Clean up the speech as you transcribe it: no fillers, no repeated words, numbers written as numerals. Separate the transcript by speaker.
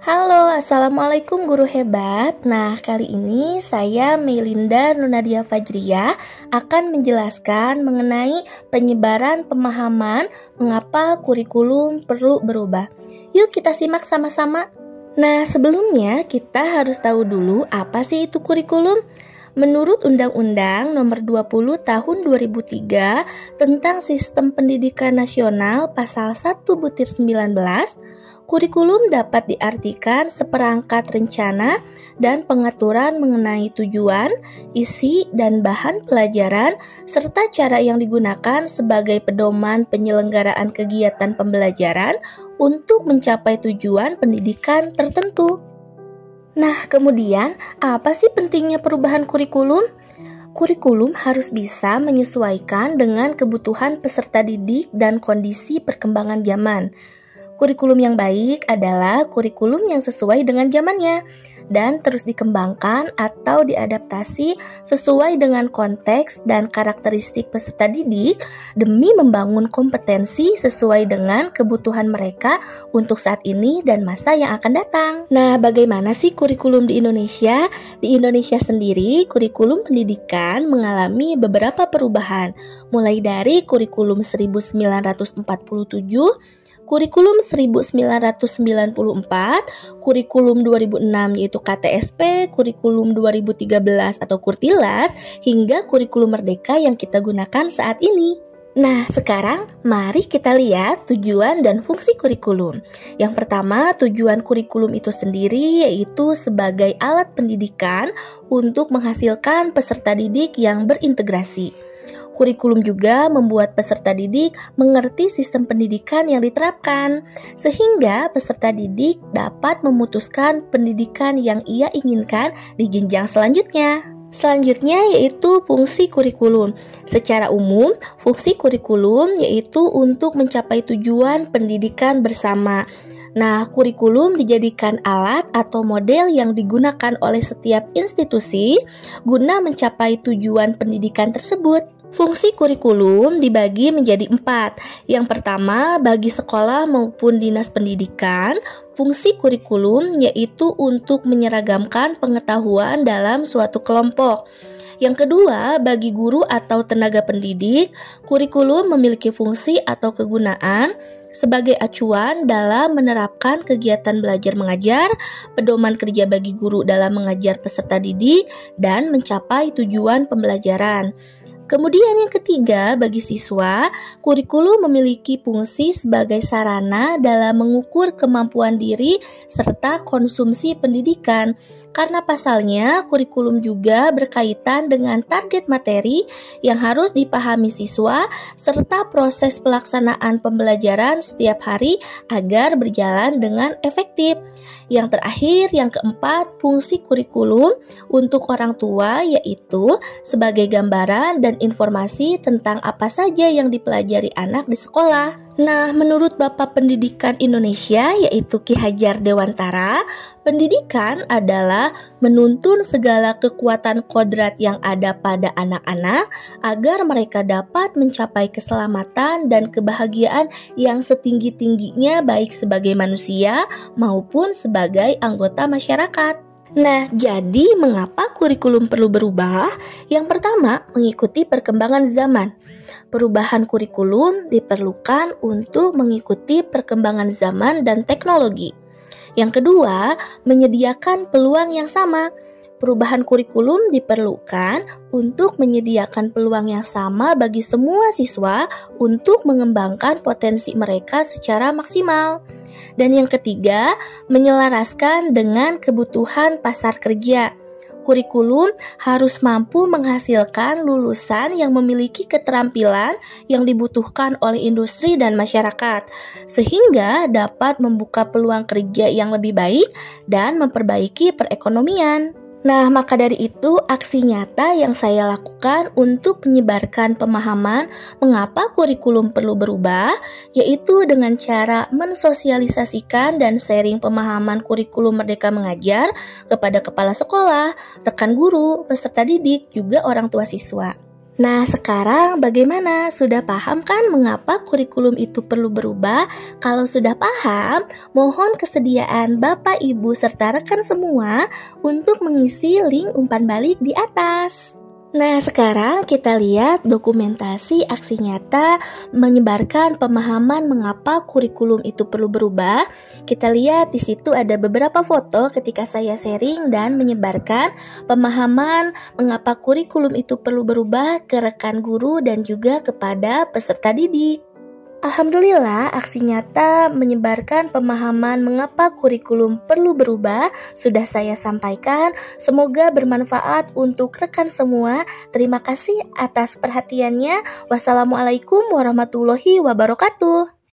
Speaker 1: Halo, Assalamualaikum guru hebat. Nah, kali ini saya Melinda Nunadia Fajriah akan menjelaskan mengenai penyebaran pemahaman mengapa kurikulum perlu berubah. Yuk kita simak sama-sama. Nah, sebelumnya kita harus tahu dulu apa sih itu kurikulum. Menurut Undang-Undang Nomor 20 Tahun 2003 tentang Sistem Pendidikan Nasional Pasal 1/19, kurikulum dapat diartikan seperangkat rencana dan pengaturan mengenai tujuan, isi, dan bahan pelajaran, serta cara yang digunakan sebagai pedoman penyelenggaraan kegiatan pembelajaran untuk mencapai tujuan pendidikan tertentu. Nah, kemudian apa sih pentingnya perubahan kurikulum? Kurikulum harus bisa menyesuaikan dengan kebutuhan peserta didik dan kondisi perkembangan zaman. Kurikulum yang baik adalah kurikulum yang sesuai dengan zamannya dan terus dikembangkan atau diadaptasi sesuai dengan konteks dan karakteristik peserta didik demi membangun kompetensi sesuai dengan kebutuhan mereka untuk saat ini dan masa yang akan datang. Nah, bagaimana sih kurikulum di Indonesia? Di Indonesia sendiri, kurikulum pendidikan mengalami beberapa perubahan, mulai dari kurikulum 1947, kurikulum 1994, kurikulum 2006 yaitu KTSP, kurikulum 2013 atau Kurtilas, hingga kurikulum Merdeka yang kita gunakan saat ini. Nah, sekarang mari kita lihat tujuan dan fungsi kurikulum. Yang pertama, tujuan kurikulum itu sendiri yaitu sebagai alat pendidikan untuk menghasilkan peserta didik yang berintegrasi. Kurikulum juga membuat peserta didik mengerti sistem pendidikan yang diterapkan, sehingga peserta didik dapat memutuskan pendidikan yang ia inginkan di jenjang selanjutnya. Selanjutnya yaitu fungsi kurikulum. Secara umum, fungsi kurikulum yaitu untuk mencapai tujuan pendidikan bersama. Nah, kurikulum dijadikan alat atau model yang digunakan oleh setiap institusi guna mencapai tujuan pendidikan tersebut. Fungsi kurikulum dibagi menjadi 4. Yang pertama, bagi sekolah maupun dinas pendidikan, fungsi kurikulum yaitu untuk menyeragamkan pengetahuan dalam suatu kelompok. Yang kedua, bagi guru atau tenaga pendidik, kurikulum memiliki fungsi atau kegunaan sebagai acuan dalam menerapkan kegiatan belajar mengajar, pedoman kerja bagi guru dalam mengajar peserta didik, dan mencapai tujuan pembelajaran. Kemudian yang ketiga, bagi siswa, kurikulum memiliki fungsi sebagai sarana dalam mengukur kemampuan diri serta konsumsi pendidikan. Karena pasalnya, kurikulum juga berkaitan dengan target materi yang harus dipahami siswa serta proses pelaksanaan pembelajaran setiap hari agar berjalan dengan efektif. Yang terakhir, yang keempat, fungsi kurikulum untuk orang tua yaitu sebagai gambaran dan informasi tentang apa saja yang dipelajari anak di sekolah. Nah, menurut Bapak Pendidikan Indonesia yaitu Ki Hajar Dewantara, pendidikan adalah menuntun segala kekuatan kodrat yang ada pada anak-anak agar mereka dapat mencapai keselamatan dan kebahagiaan yang setinggi-tingginya baik sebagai manusia maupun sebagai anggota masyarakat. Nah, jadi mengapa kurikulum perlu berubah? Yang pertama, mengikuti perkembangan zaman. Perubahan kurikulum diperlukan untuk mengikuti perkembangan zaman dan teknologi. Yang kedua, menyediakan peluang yang sama. Perubahan kurikulum diperlukan untuk menyediakan peluang yang sama bagi semua siswa untuk mengembangkan potensi mereka secara maksimal. Dan yang ketiga, menyelaraskan dengan kebutuhan pasar kerja. Kurikulum harus mampu menghasilkan lulusan yang memiliki keterampilan yang dibutuhkan oleh industri dan masyarakat, sehingga dapat membuka peluang kerja yang lebih baik dan memperbaiki perekonomian. Nah, maka dari itu aksi nyata yang saya lakukan untuk menyebarkan pemahaman mengapa kurikulum perlu berubah, yaitu dengan cara mensosialisasikan dan sharing pemahaman kurikulum Merdeka Mengajar kepada kepala sekolah, rekan guru, peserta didik, juga orang tua siswa. Nah, sekarang bagaimana? Sudah paham kan mengapa kurikulum itu perlu berubah? Kalau sudah paham, mohon kesediaan Bapak, Ibu, serta rekan semua untuk mengisi link umpan balik di atas. Nah, sekarang kita lihat dokumentasi aksi nyata menyebarkan pemahaman mengapa kurikulum itu perlu berubah. Kita lihat di situ ada beberapa foto ketika saya sharing dan menyebarkan pemahaman mengapa kurikulum itu perlu berubah ke rekan guru dan juga kepada peserta didik. Alhamdulillah, aksi nyata menyebarkan pemahaman mengapa kurikulum perlu berubah sudah saya sampaikan. Semoga bermanfaat untuk rekan semua. Terima kasih atas perhatiannya. Wassalamualaikum warahmatullahi wabarakatuh.